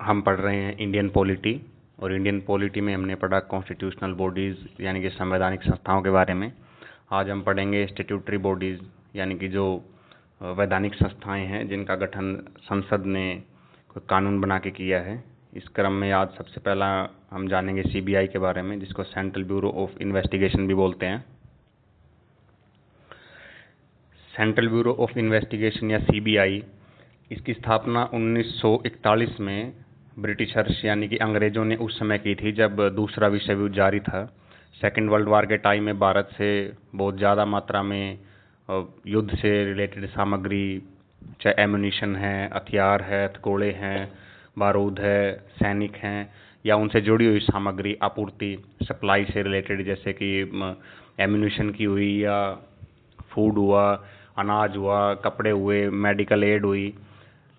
हम पढ़ रहे हैं इंडियन पॉलिटी, और इंडियन पॉलिटी में हमने पढ़ा कॉन्स्टिट्यूशनल बॉडीज़ यानी कि संवैधानिक संस्थाओं के बारे में। आज हम पढ़ेंगे स्टैट्यूटरी बॉडीज़ यानी कि जो वैधानिक संस्थाएं हैं जिनका गठन संसद ने कोई कानून बना के किया है। इस क्रम में आज सबसे पहला हम जानेंगे सीबीआई के बारे में, जिसको सेंट्रल ब्यूरो ऑफ इन्वेस्टिगेशन भी बोलते हैं। सेंट्रल ब्यूरो ऑफ इन्वेस्टिगेशन या सीबीआई, इसकी स्थापना 1941 में ब्रिटिशर्स यानी कि अंग्रेज़ों ने उस समय की थी जब दूसरा विश्व युद्ध जारी था। सेकेंड वर्ल्ड वार के टाइम में भारत से बहुत ज़्यादा मात्रा में युद्ध से रिलेटेड सामग्री, चाहे एम्यूनिशन है, हथियार है, हथकड़े हैं, बारूद है, सैनिक हैं, या उनसे जुड़ी हुई सामग्री आपूर्ति सप्लाई से रिलेटेड, जैसे कि एम्यूनिशन की हुई, या फूड हुआ, अनाज हुआ, कपड़े हुए, मेडिकल एड हुई।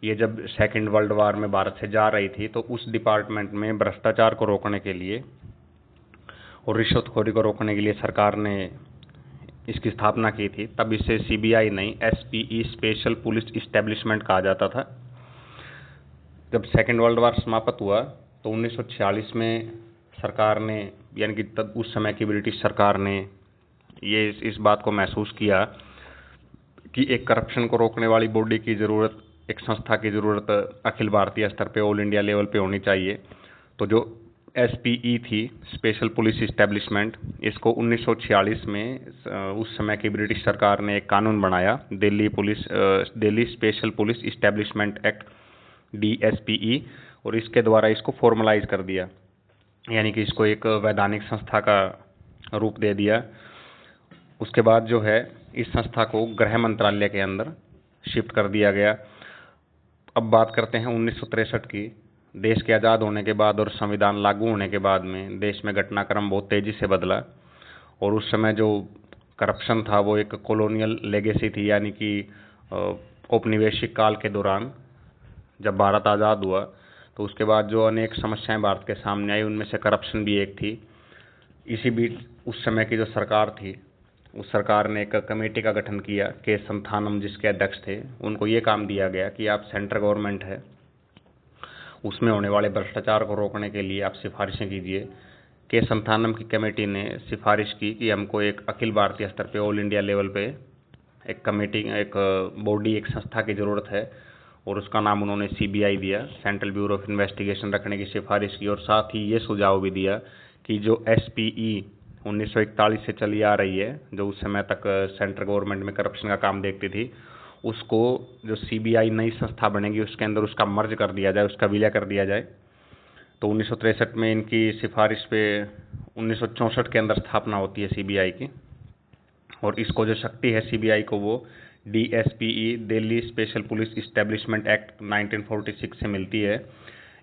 ये जब सेकेंड वर्ल्ड वार में भारत से जा रही थी तो उस डिपार्टमेंट में भ्रष्टाचार को रोकने के लिए और रिश्वतखोरी को रोकने के लिए सरकार ने इसकी स्थापना की थी। तब इसे सीबीआई नहीं, एसपीई स्पेशल पुलिस इस्टेब्लिशमेंट कहा जाता था। जब सेकेंड वर्ल्ड वार समाप्त हुआ तो 1946 में सरकार ने, यानी कि तब उस समय की ब्रिटिश सरकार ने ये इस बात को महसूस किया कि एक करप्शन को रोकने वाली बॉडी की ज़रूरत, एक संस्था की ज़रूरत अखिल भारतीय स्तर पे, ऑल इंडिया लेवल पे होनी चाहिए। तो जो एसपीई थी, स्पेशल पुलिस इस्टेब्लिशमेंट, इसको 1946 में उस समय की ब्रिटिश सरकार ने एक कानून बनाया, Delhi special police establishment act, DSPE, और इसके द्वारा इसको फॉर्मलाइज कर दिया, यानी कि इसको एक वैधानिक संस्था का रूप दे दिया। उसके बाद जो है इस संस्था को गृह मंत्रालय के अंदर शिफ्ट कर दिया गया। अब बात करते हैं 1963 की। देश के आज़ाद होने के बाद और संविधान लागू होने के बाद में देश में घटनाक्रम बहुत तेज़ी से बदला, और उस समय जो करप्शन था वो एक कॉलोनियल लेगेसी थी, यानी कि औपनिवेशिक काल के दौरान जब भारत आज़ाद हुआ तो उसके बाद जो अनेक समस्याएं भारत के सामने आई, उनमें से करप्शन भी एक थी। इसी बीच उस समय की जो सरकार थी, उस सरकार ने एक कमेटी का गठन किया, के संथानम जिसके अध्यक्ष थे। उनको ये काम दिया गया कि आप सेंट्रल गवर्नमेंट है, उसमें होने वाले भ्रष्टाचार को रोकने के लिए आप सिफारिशें कीजिए। के संथानम की कमेटी ने सिफारिश की कि हमको एक अखिल भारतीय स्तर पे, ऑल इंडिया लेवल पे एक कमेटी, एक बॉडी, एक संस्था की ज़रूरत है, और उसका नाम उन्होंने सीबीआई दिया, सेंट्रल ब्यूरो ऑफ इन्वेस्टिगेशन रखने की सिफारिश की। और साथ ही ये सुझाव भी दिया कि जो एसपीई 1941 से चली आ रही है, जो उस समय तक सेंट्रल गवर्नमेंट में करप्शन का काम देखती थी, उसको जो सीबीआई नई संस्था बनेगी उसके अंदर उसका मर्ज कर दिया जाए, उसका विलय कर दिया जाए। तो 1963 में इनकी सिफारिश पे 1964 के अंदर स्थापना होती है सीबीआई की, और इसको जो शक्ति है सीबीआई को वो DSPE, Delhi special police establishment act 1946 से मिलती है।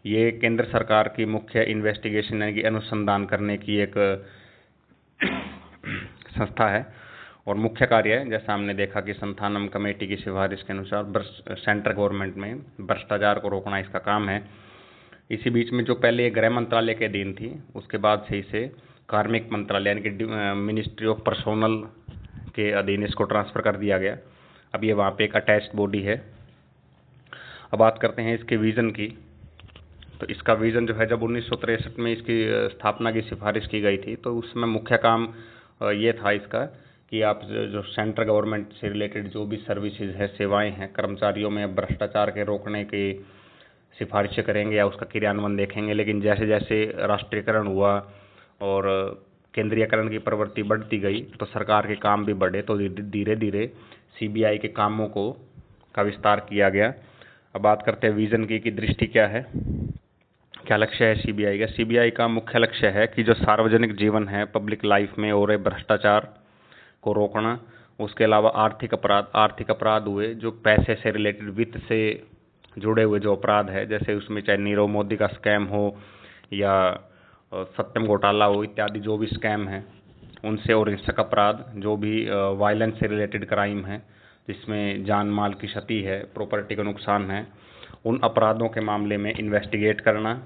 ये केंद्र सरकार की मुख्य इन्वेस्टिगेशन यानी कि अनुसंधान करने की एक संस्था है, और मुख्य कार्य है, जैसा हमने देखा कि संथानम कमेटी की सिफारिश के अनुसार सेंट्रल गवर्नमेंट में भ्रष्टाचार को रोकना इसका काम है। इसी बीच में जो पहले गृह मंत्रालय के अधीन थी, उसके बाद से इसे कार्मिक मंत्रालय यानी कि मिनिस्ट्री ऑफ पर्सोनल के अधीन इसको ट्रांसफ़र कर दिया गया। अब ये वहाँ पे एक अटैच्ड बॉडी है। अब बात करते हैं इसके विज़न की। तो इसका विज़न जो है, जब 1963 में इसकी स्थापना की सिफारिश की गई थी तो उसमें मुख्य काम ये था इसका कि आप जो सेंट्रल गवर्नमेंट से रिलेटेड जो भी सर्विसेज है, सेवाएं हैं, कर्मचारियों में भ्रष्टाचार के रोकने की सिफारिशें करेंगे या उसका क्रियान्वयन देखेंगे। लेकिन जैसे जैसे राष्ट्रीयकरण हुआ और केंद्रीयकरण की प्रवृत्ति बढ़ती गई तो सरकार के काम भी बढ़े, तो धीरे धीरे सीबीआई के कामों का विस्तार किया गया। अब बात करते हैं विज़न की कि दृष्टि क्या है, क्या लक्ष्य है सीबीआई का। सीबीआई का मुख्य लक्ष्य है कि जो सार्वजनिक जीवन है, पब्लिक लाइफ में हो रहे भ्रष्टाचार को रोकना। उसके अलावा आर्थिक अपराध हुए जो पैसे से रिलेटेड, वित्त से जुड़े हुए जो अपराध है, जैसे उसमें चाहे नीरव मोदी का स्कैम हो या सत्यम घोटाला हो इत्यादि जो भी स्कैम हैं उनसे, और हिंसक अपराध जो भी वायलेंस से रिलेटेड क्राइम है जिसमें जान माल की क्षति है, प्रॉपर्टी का नुकसान है, उन अपराधों के मामले में इन्वेस्टिगेट करना,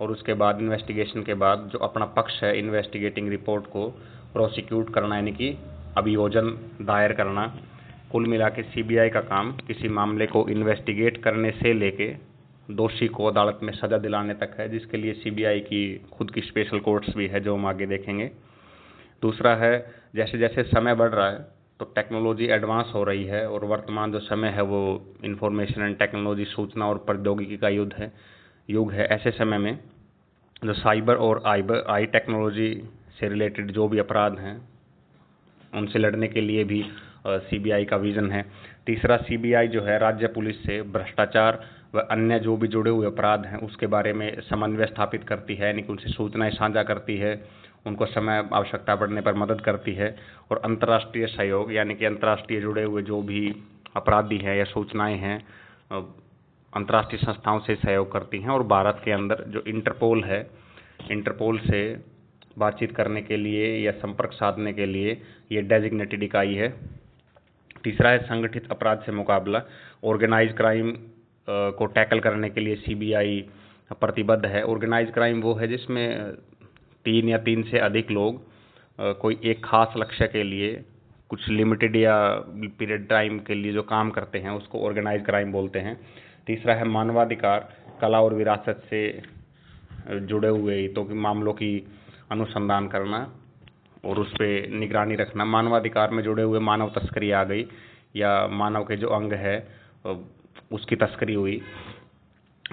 और उसके बाद इन्वेस्टिगेशन के बाद जो अपना पक्ष है इन्वेस्टिगेटिंग रिपोर्ट को प्रोसिक्यूट करना, यानी कि अभियोजन दायर करना। कुल मिला के सीबीआई का काम किसी मामले को इन्वेस्टिगेट करने से लेके दोषी को अदालत में सज़ा दिलाने तक है, जिसके लिए सीबीआई की खुद की स्पेशल कोर्ट्स भी है, जो हम आगे देखेंगे। दूसरा है, जैसे जैसे समय बढ़ रहा है तो टेक्नोलॉजी एडवांस हो रही है, और वर्तमान जो समय है वो इंफॉर्मेशन एंड टेक्नोलॉजी, सूचना और प्रौद्योगिकी का युग है। ऐसे समय में जो साइबर और आई टेक्नोलॉजी से रिलेटेड जो भी अपराध हैं, उनसे लड़ने के लिए भी सीबीआई का विज़न है। तीसरा, सीबीआई जो है राज्य पुलिस से भ्रष्टाचार व अन्य जो भी जुड़े हुए अपराध हैं उसके बारे में समन्वय स्थापित करती है, यानी कि उनसे सूचनाएं साझा करती है, उनको समय आवश्यकता पड़ने पर मदद करती है, और अंतर्राष्ट्रीय सहयोग, यानी कि अंतर्राष्ट्रीय जुड़े हुए जो भी अपराधी हैं या सूचनाएं हैं, अंतर्राष्ट्रीय संस्थाओं से सहयोग करती हैं। और भारत के अंदर जो इंटरपोल है, इंटरपोल से बातचीत करने के लिए या संपर्क साधने के लिए ये डेजिग्नेटेड इकाई है। तीसरा है, संगठित अपराध से मुकाबला, ऑर्गेनाइज क्राइम को टैकल करने के लिए सीबीआई प्रतिबद्ध है। ऑर्गेनाइज क्राइम वो है जिसमें 3 या 3 से अधिक लोग कोई एक खास लक्ष्य के लिए कुछ लिमिटेड या पीरियड टाइम के लिए जो काम करते हैं उसको ऑर्गेनाइज क्राइम बोलते हैं। तीसरा है, मानवाधिकार, कला और विरासत से जुड़े हुए हितों के मामलों की अनुसंधान करना और उस पर निगरानी रखना। मानवाधिकार में जुड़े हुए मानव तस्करी आ गई, या मानव के जो अंग है उसकी तस्करी हुई,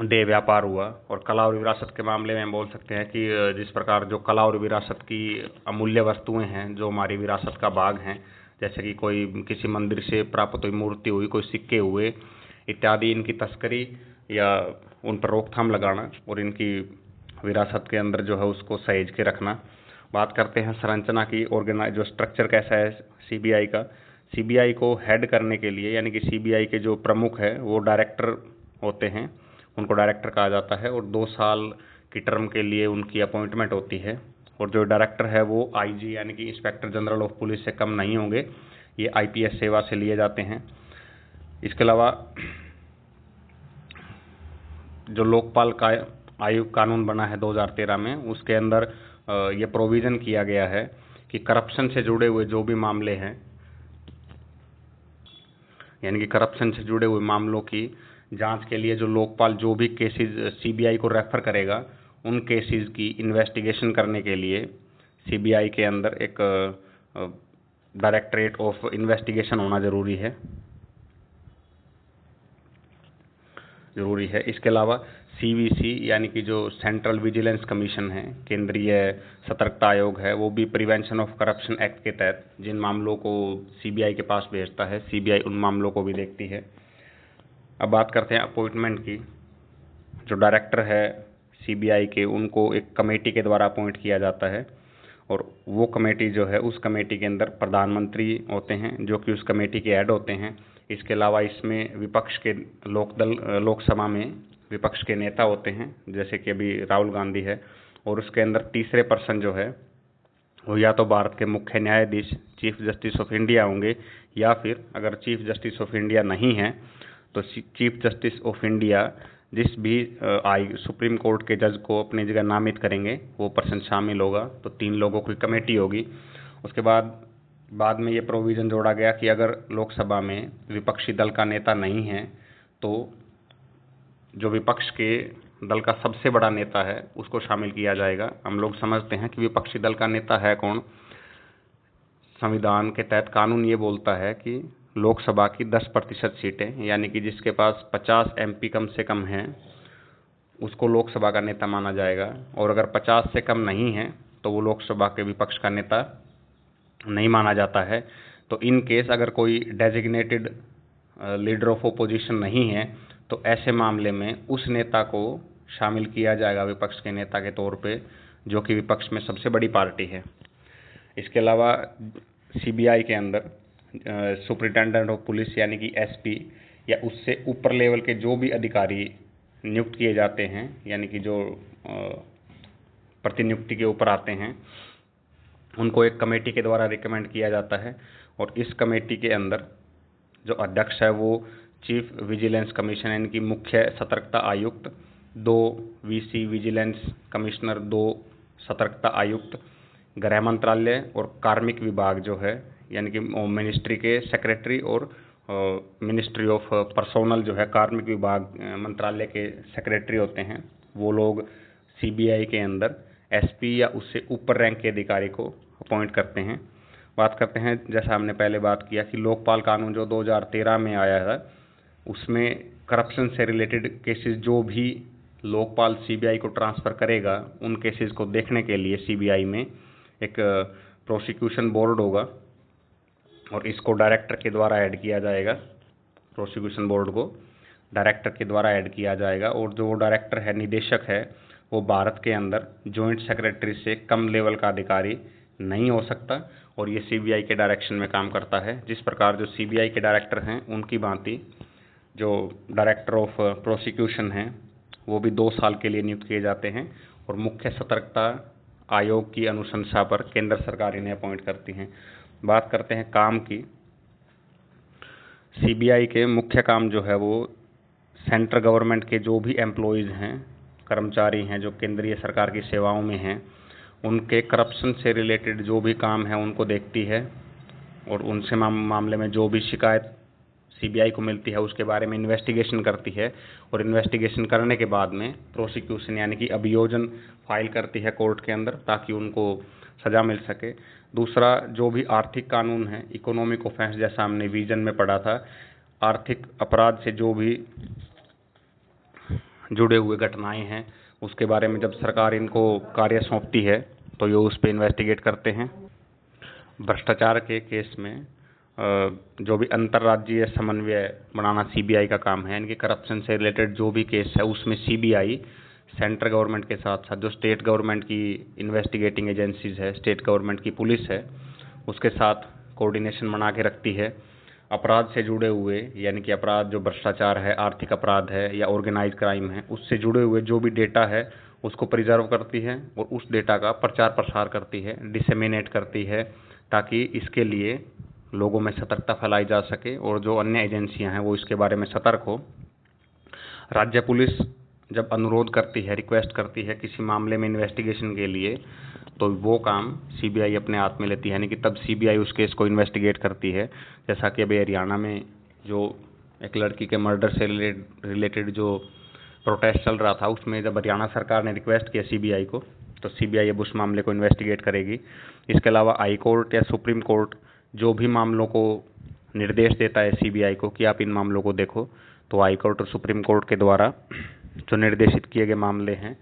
देह व्यापार हुआ। और कला और विरासत के मामले में हम बोल सकते हैं कि जिस प्रकार जो कला और विरासत की अमूल्य वस्तुएं हैं जो हमारी विरासत का भाग हैं, जैसे कि कोई किसी मंदिर से प्राप्त हुई मूर्ति हुई, कोई सिक्के हुए इत्यादि, इनकी तस्करी या उन पर रोकथाम लगाना और इनकी विरासत के अंदर जो है उसको सहेज के रखना। बात करते हैं संरचना की, जो स्ट्रक्चर कैसा है सीबीआई का। सीबीआई को हेड करने के लिए, यानी कि सीबीआई के जो प्रमुख है वो डायरेक्टर होते हैं, उनको डायरेक्टर कहा जाता है, और 2 साल की टर्म के लिए उनकी अपॉइंटमेंट होती है। और जो डायरेक्टर है वो आईजी, यानी कि इंस्पेक्टर जनरल ऑफ पुलिस से कम नहीं होंगे, ये आईपीएस सेवा से लिए जाते हैं। इसके अलावा जो लोकपाल का आयोग कानून बना है 2013 में, उसके अंदर ये प्रोविज़न किया गया है कि करप्शन से जुड़े हुए जो भी मामले हैं, यानी कि करप्शन से जुड़े हुए मामलों की जांच के लिए जो लोकपाल जो भी केसेस सीबीआई को रेफर करेगा, उन केसेस की इन्वेस्टिगेशन करने के लिए सीबीआई के अंदर एक डायरेक्टरेट ऑफ इन्वेस्टिगेशन होना ज़रूरी है। इसके अलावा सीवीसी, यानी कि जो सेंट्रल विजिलेंस कमीशन है, केंद्रीय सतर्कता आयोग है, वो भी प्रिवेंशन ऑफ करप्शन एक्ट के तहत जिन मामलों को सीबीआई के पास भेजता है, सीबीआई उन मामलों को भी देखती है। अब बात करते हैं अपॉइंटमेंट की। जो डायरेक्टर है सीबीआई के, उनको एक कमेटी के द्वारा अपॉइंट किया जाता है, और वो कमेटी जो है, उस कमेटी के अंदर प्रधानमंत्री होते हैं जो कि उस कमेटी के हेड होते हैं। इसके अलावा इसमें विपक्ष के लोकसभा में विपक्ष के नेता होते हैं, जैसे कि अभी राहुल गांधी है, और उसके अंदर तीसरे पर्सन जो है वो या तो भारत के मुख्य न्यायाधीश चीफ जस्टिस ऑफ इंडिया होंगे, या फिर अगर चीफ जस्टिस ऑफ इंडिया नहीं है तो चीफ जस्टिस ऑफ इंडिया जिस भी सुप्रीम कोर्ट के जज को अपनी जगह नामित करेंगे वो पर्सन शामिल होगा। तो 3 लोगों की कमेटी होगी। उसके बाद में ये प्रोविज़न जोड़ा गया कि अगर लोकसभा में विपक्षी दल का नेता नहीं है तो जो विपक्ष के दल का सबसे बड़ा नेता है उसको शामिल किया जाएगा। हम लोग समझते हैं कि विपक्षी दल का नेता है कौन। संविधान के तहत कानून ये बोलता है कि लोकसभा की 10% सीटें, यानी कि जिसके पास 50 एमपी कम से कम हैं, उसको लोकसभा का नेता माना जाएगा। और अगर 50 से कम नहीं है तो वो लोकसभा के विपक्ष का नेता नहीं माना जाता है। तो इन केस अगर कोई डेजिग्नेटेड लीडर ऑफ ओपोजिशन नहीं है तो ऐसे मामले में उस नेता को शामिल किया जाएगा विपक्ष के नेता के तौर पे, जो कि विपक्ष में सबसे बड़ी पार्टी है। इसके अलावा सीबीआई के अंदर सुपरिटेंडेंट ऑफ पुलिस, यानी कि एसपी या उससे ऊपर लेवल के जो भी अधिकारी नियुक्त किए जाते हैं, यानी कि जो प्रतिनियुक्ति के ऊपर आते हैं, उनको एक कमेटी के द्वारा रिकमेंड किया जाता है। और इस कमेटी के अंदर जो अध्यक्ष है वो चीफ विजिलेंस कमीशन, यानी कि मुख्य सतर्कता आयुक्त, 2 वीसी विजिलेंस कमिश्नर, 2 सतर्कता आयुक्त, गृह मंत्रालय और कार्मिक विभाग जो है, यानी कि मिनिस्ट्री के सेक्रेटरी और मिनिस्ट्री ऑफ पर्सोनल जो है, कार्मिक विभाग मंत्रालय के सेक्रेटरी होते हैं, वो लोग सीबीआई के अंदर एसपी या उससे ऊपर रैंक के अधिकारी को अपॉइंट करते हैं। बात करते हैं, जैसा हमने पहले बात किया कि लोकपाल कानून जो 2013 में आया है, उसमें करप्शन से रिलेटेड केसेस जो भी लोकपाल सीबीआई को ट्रांसफ़र करेगा, उन केसेस को देखने के लिए सीबीआई में एक प्रोसिक्यूशन बोर्ड होगा और इसको डायरेक्टर के द्वारा ऐड किया जाएगा। प्रोसिक्यूशन बोर्ड को डायरेक्टर के द्वारा ऐड किया जाएगा और जो डायरेक्टर है, निदेशक है, वो भारत के अंदर जॉइंट सेक्रेटरी से कम लेवल का अधिकारी नहीं हो सकता और ये सीबीआई के डायरेक्शन में काम करता है। जिस प्रकार जो सीबीआई के डायरेक्टर हैं, उनकी भांति जो डायरेक्टर ऑफ प्रोसिक्यूशन हैं, वो भी 2 साल के लिए नियुक्त किए जाते हैं और मुख्य सतर्कता आयोग की अनुशंसा पर केंद्र सरकार इन्हें अपॉइंट करती हैं। बात करते हैं काम की। सीबीआई के मुख्य काम जो है वो सेंट्रल गवर्नमेंट के जो भी एम्प्लॉयज़ हैं, कर्मचारी हैं जो केंद्रीय सरकार की सेवाओं में हैं, उनके करप्शन से रिलेटेड जो भी काम है उनको देखती है और उनसे मामले में जो भी शिकायत सीबीआई को मिलती है उसके बारे में इन्वेस्टिगेशन करती है और इन्वेस्टिगेशन करने के बाद में प्रोसिक्यूशन यानी कि अभियोजन फाइल करती है कोर्ट के अंदर, ताकि उनको सज़ा मिल सके। दूसरा, जो भी आर्थिक कानून है, इकोनॉमिक ऑफेंस, जैसा हमने विजन में पढ़ा था, आर्थिक अपराध से जो भी जुड़े हुए घटनाएं हैं उसके बारे में जब सरकार इनको कार्य सौंपती है तो ये उस पर इन्वेस्टिगेट करते हैं। भ्रष्टाचार के केस में जो भी अंतर्राज्यीय समन्वय बनाना सीबीआई का काम है, इनके करप्शन से रिलेटेड जो भी केस है उसमें सीबीआई सेंट्रल गवर्नमेंट के साथ साथ जो स्टेट गवर्नमेंट की इन्वेस्टिगेटिंग एजेंसीज है, स्टेट गवर्नमेंट की पुलिस है, उसके साथ कोऑर्डिनेशन बना के रखती है। अपराध से जुड़े हुए यानी कि अपराध जो भ्रष्टाचार है, आर्थिक अपराध है या ऑर्गेनाइज क्राइम है, उससे जुड़े हुए जो भी डेटा है उसको प्रिजर्व करती है और उस डेटा का प्रचार प्रसार करती है, डिसेमिनेट करती है, ताकि इसके लिए लोगों में सतर्कता फैलाई जा सके और जो अन्य एजेंसियां हैं वो इसके बारे में सतर्क हो। राज्य पुलिस जब अनुरोध करती है, रिक्वेस्ट करती है किसी मामले में इन्वेस्टिगेशन के लिए, तो वो काम सीबीआई अपने हाथ में लेती है, यानी कि तब सीबीआई उस केस को इन्वेस्टिगेट करती है। जैसा कि अभी हरियाणा में जो एक लड़की के मर्डर से रिलेटेड जो प्रोटेस्ट चल रहा था, उसमें जब हरियाणा सरकार ने रिक्वेस्ट किया सीबीआई को, तो सीबीआई अब उस मामले को इन्वेस्टिगेट करेगी। इसके अलावा हाई कोर्ट या सुप्रीम कोर्ट जो भी मामलों को निर्देश देता है सीबीआई को कि आप इन मामलों को देखो, तो हाई कोर्ट और सुप्रीम कोर्ट के द्वारा जो निर्देशित किए गए मामले हैं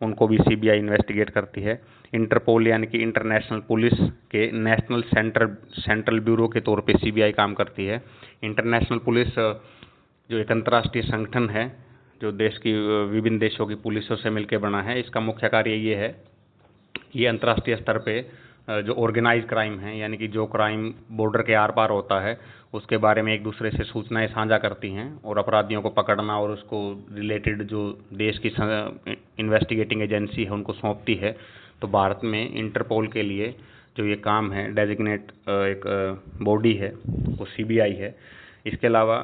उनको भी सीबीआई इन्वेस्टिगेट करती है। इंटरपोल यानी कि इंटरनेशनल पुलिस के नेशनल सेंट्रल ब्यूरो के तौर पे सीबीआई काम करती है। इंटरनेशनल पुलिस जो एक अंतर्राष्ट्रीय संगठन है जो देश की विभिन्न देशों की पुलिसों से मिलकर बना है, इसका मुख्य कार्य ये है, ये अंतर्राष्ट्रीय स्तर पे जो ऑर्गेनाइज क्राइम है यानी कि जो क्राइम बॉर्डर के आर पार होता है उसके बारे में एक दूसरे से सूचनाएं साझा करती हैं और अपराधियों को पकड़ना और उसको रिलेटेड जो देश की इन्वेस्टिगेटिंग एजेंसी है उनको सौंपती है। तो भारत में इंटरपोल के लिए जो ये काम है डेजिग्नेट एक बॉडी है वो सीबीआई है। इसके अलावा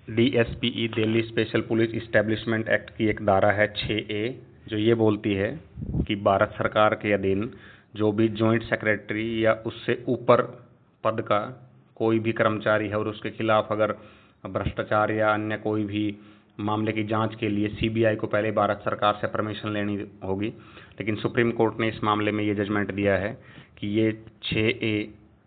DSPE Delhi special police establishment act की एक धारा है 6A जो ये बोलती है कि भारत सरकार के अधीन जो भी जॉइंट सेक्रेटरी या उससे ऊपर पद का कोई भी कर्मचारी है और उसके खिलाफ अगर भ्रष्टाचार या अन्य कोई भी मामले की जांच के लिए सीबीआई को पहले भारत सरकार से परमिशन लेनी होगी। लेकिन सुप्रीम कोर्ट ने इस मामले में ये जजमेंट दिया है कि ये 6A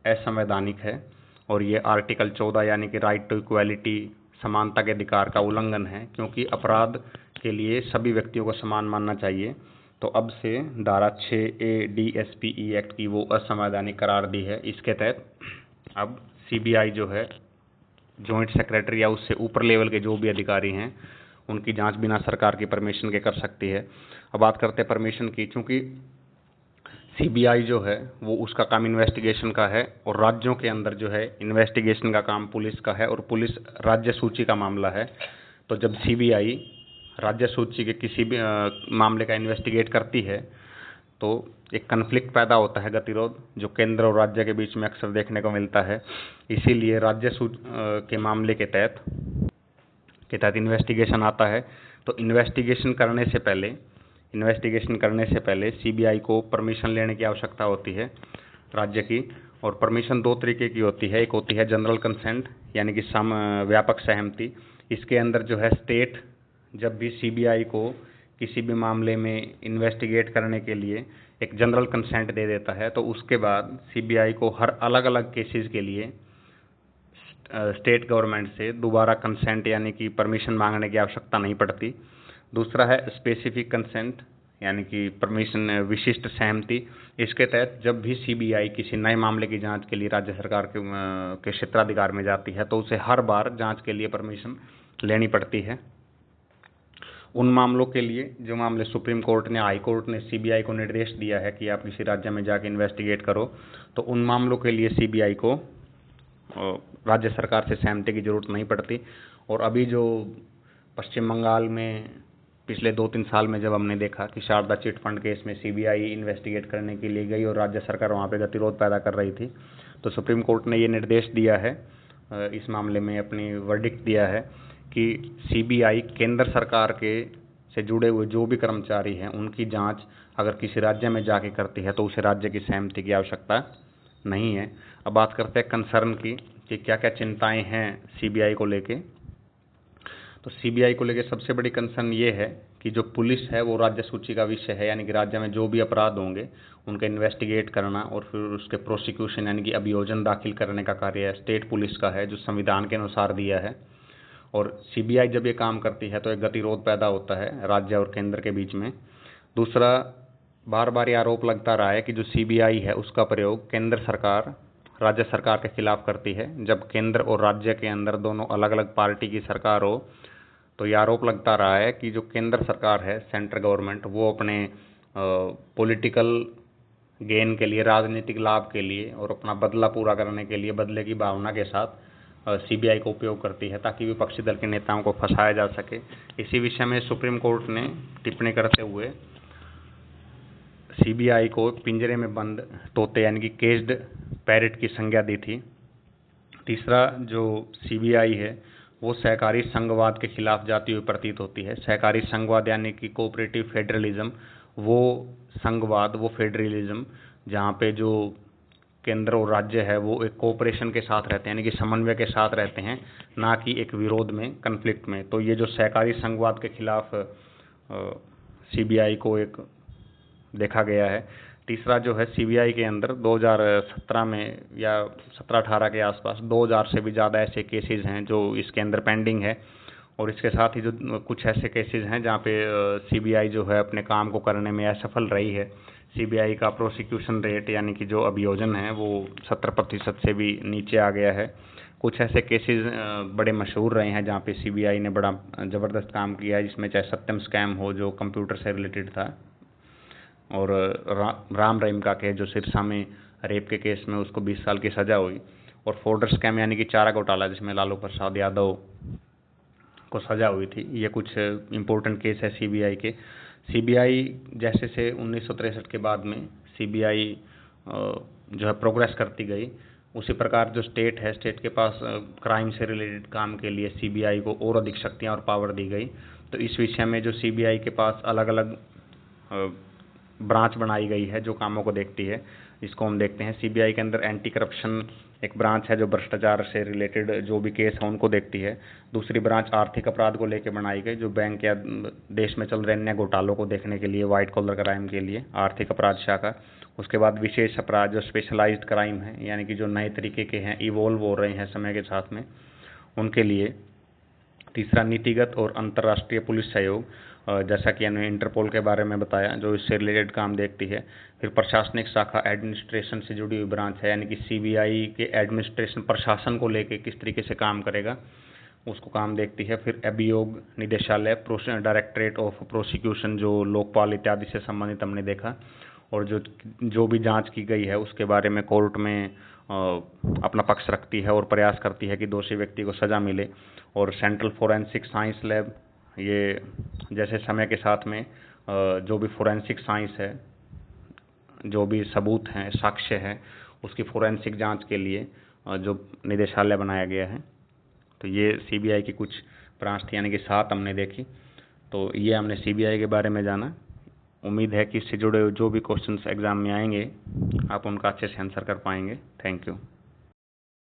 असंवैधानिक है और ये आर्टिकल 14 यानी कि राइट टू इक्वालिटी समानता के अधिकार का उल्लंघन है, क्योंकि अपराध के लिए सभी व्यक्तियों को समान मानना चाहिए। तो अब से धारा 6A DSPE एक्ट की वो असंवैधानिक करार दी है। इसके तहत अब सीबीआई जो है जॉइंट सेक्रेटरी या उससे ऊपर लेवल के जो भी अधिकारी हैं उनकी जांच बिना सरकार की परमिशन के कर सकती है। अब बात करते हैं परमिशन की। चूँकि सीबीआई जो है वो उसका काम इन्वेस्टिगेशन का है और राज्यों के अंदर जो है इन्वेस्टिगेशन का काम पुलिस का है और पुलिस राज्य सूची का मामला है। तो जब सीबीआई राज्य सूची के किसी भी मामले का इन्वेस्टिगेट करती है तो एक कन्फ्लिक्ट पैदा होता है, गतिरोध, जो केंद्र और राज्य के बीच में अक्सर देखने को मिलता है। इसीलिए राज्य के मामले के तहत इन्वेस्टिगेशन आता है। तो इन्वेस्टिगेशन करने से पहले सीबीआई को परमिशन लेने की आवश्यकता होती है राज्य की, और परमिशन दो तरीके की होती है, एक होती है जनरल कंसेंट यानी कि व्यापक सहमति। इसके अंदर जो है स्टेट जब भी सीबीआई को किसी भी मामले में इन्वेस्टिगेट करने के लिए एक जनरल कंसेंट दे देता है, तो उसके बाद सीबीआई को हर अलग अलग केसेस के लिए स्टेट गवर्नमेंट से दोबारा कंसेंट यानी कि परमिशन मांगने की आवश्यकता नहीं पड़ती। दूसरा है स्पेसिफिक कंसेंट यानी कि परमिशन विशिष्ट सहमति। इसके तहत जब भी सीबीआई किसी नए मामले की जांच के लिए राज्य सरकार के क्षेत्राधिकार में जाती है, तो उसे हर बार जांच के लिए परमिशन लेनी पड़ती है। उन मामलों के लिए जो मामले सुप्रीम कोर्ट ने, हाई कोर्ट ने सीबीआई को निर्देश दिया है कि आप किसी राज्य में जाके इन्वेस्टिगेट करो, तो उन मामलों के लिए सीबीआई को राज्य सरकार से सहमति की जरूरत नहीं पड़ती। और अभी जो पश्चिम बंगाल में पिछले 2-3 साल में जब हमने देखा कि शारदा चिट फंड केस में सीबीआई इन्वेस्टिगेट करने के लिए गई और राज्य सरकार वहाँ पे गतिरोध पैदा कर रही थी, तो सुप्रीम कोर्ट ने ये निर्देश दिया है, इस मामले में अपनी वर्डिक्ट दिया है कि सीबीआई केंद्र सरकार के से जुड़े हुए जो भी कर्मचारी हैं उनकी जांच अगर किसी राज्य में जाके करती है तो उसे राज्य की सहमति की आवश्यकता नहीं है। अब बात करते हैं कंसर्न की कि क्या क्या चिंताएं हैं सीबीआई को लेके। तो सीबीआई को लेके सबसे बड़ी कंसर्न ये है कि जो पुलिस है वो राज्य सूची का विषय है, यानी कि राज्य में जो भी अपराध होंगे उनका इन्वेस्टिगेट करना और फिर उसके प्रोसिक्यूशन यानी कि अभियोजन दाखिल करने का कार्य स्टेट पुलिस का है, जो संविधान के अनुसार दिया है। और सीबीआई जब ये काम करती है तो एक गतिरोध पैदा होता है राज्य और केंद्र के बीच में। दूसरा, बार बार ये आरोप लगता रहा है कि जो सीबीआई है उसका प्रयोग केंद्र सरकार राज्य सरकार के खिलाफ करती है। जब केंद्र और राज्य के अंदर दोनों अलग अलग पार्टी की सरकार हो तो ये आरोप लगता रहा है कि जो केंद्र सरकार है, सेंट्रल गवर्नमेंट, वो अपने पॉलिटिकल गेन के लिए, राजनीतिक लाभ के लिए और अपना बदला पूरा करने के लिए बदले की भावना के साथ सीबीआई का उपयोग करती है ताकि विपक्षी दल के नेताओं को फंसाया जा सके। इसी विषय में सुप्रीम कोर्ट ने टिप्पणी करते हुए सीबीआई को पिंजरे में बंद तोते यानी कि केज्ड पैरेट की संज्ञा दी थी। तीसरा, जो सीबीआई है वो सहकारी संघवाद के खिलाफ जाती हुई प्रतीत होती है। सहकारी संघवाद यानी कि कोऑपरेटिव फेडरलिज्म, वो संघवाद, वो फेडरलिज्म जहाँ पे जो केंद्र और राज्य है वो एक कोऑपरेशन के साथ रहते हैं, यानी कि समन्वय के साथ रहते हैं, ना कि एक विरोध में, कन्फ्लिक्ट में। तो ये जो सहकारी संघवाद के खिलाफ सीबीआई को एक देखा गया है। तीसरा जो है, सीबीआई के अंदर 2017 में या 17-18 के आसपास 2000 से भी ज़्यादा ऐसे केसेस हैं जो इसके अंदर पेंडिंग है। और इसके साथ ही जो कुछ ऐसे केसेस हैं जहाँ पे सीबीआई जो है अपने काम को करने में असफल रही है। सीबीआई का प्रोसिक्यूशन रेट यानी कि जो अभियोजन है वो 70% से भी नीचे आ गया है। कुछ ऐसे केसेस बड़े मशहूर रहे हैं जहाँ पे सीबीआई ने बड़ा ज़बरदस्त काम किया है, जिसमें चाहे सत्यम स्कैम हो जो कंप्यूटर से रिलेटेड था, और राम रहीम का केस जो सिरसा में रेप के केस में उसको 20 साल की सज़ा हुई, और फोर्डर स्कैम यानी कि चारा घोटाला जिसमें लालू प्रसाद यादव को सज़ा हुई थी। ये कुछ इम्पोर्टेंट केस है सीबीआई के। सीबीआई जैसे से 1963 के बाद में सीबीआई जो है प्रोग्रेस करती गई, उसी प्रकार जो स्टेट है, स्टेट के पास क्राइम से रिलेटेड काम के लिए सीबीआई को और अधिक शक्तियाँ और पावर दी गई। तो इस विषय में जो सीबीआई के पास अलग अलग ब्रांच बनाई गई है जो कामों को देखती है, इसको हम देखते हैं। सीबीआई के अंदर एंटी करप्शन एक ब्रांच है जो भ्रष्टाचार से रिलेटेड जो भी केस है उनको देखती है। दूसरी ब्रांच आर्थिक अपराध को लेकर बनाई गई, जो बैंक या देश में चल रहे अन्य घोटालों को देखने के लिए, वाइट कॉलर क्राइम के लिए आर्थिक अपराध शाखा। उसके बाद विशेष अपराध जो स्पेशलाइज्ड क्राइम है, यानी कि जो नए तरीके के हैं, इवॉल्व हो रहे हैं समय के साथ में, उनके लिए। तीसरा, नीतिगत और अंतर्राष्ट्रीय पुलिस सहयोग, जैसा कि हमने इंटरपोल के बारे में बताया जो इससे रिलेटेड काम देखती है। फिर प्रशासनिक शाखा, एडमिनिस्ट्रेशन से जुड़ी हुई ब्रांच है, यानी कि सीबीआई के एडमिनिस्ट्रेशन, प्रशासन को लेके किस तरीके से काम करेगा उसको काम देखती है। फिर अभियोग निदेशालय, डायरेक्टरेट ऑफ प्रोसिक्यूशन, जो लोकपाल इत्यादि से संबंधित हमने देखा, और जो भी जांच की गई है उसके बारे में कोर्ट में अपना पक्ष रखती है और प्रयास करती है कि दोषी व्यक्ति को सज़ा मिले। और सेंट्रल फोरेंसिक साइंस लैब, ये जैसे समय के साथ में जो भी फोरेंसिक साइंस है, जो भी सबूत हैं, साक्ष्य हैं, उसकी फोरेंसिक जांच के लिए जो निदेशालय बनाया गया है। तो ये सीबीआई की कुछ ब्रांच थी, यानी कि 7 हमने देखी। तो ये हमने सीबीआई के बारे में जाना। उम्मीद है कि इससे जुड़े जो भी क्वेश्चंस एग्ज़ाम में आएंगे आप उनका अच्छे से आंसर कर पाएंगे। Thank you.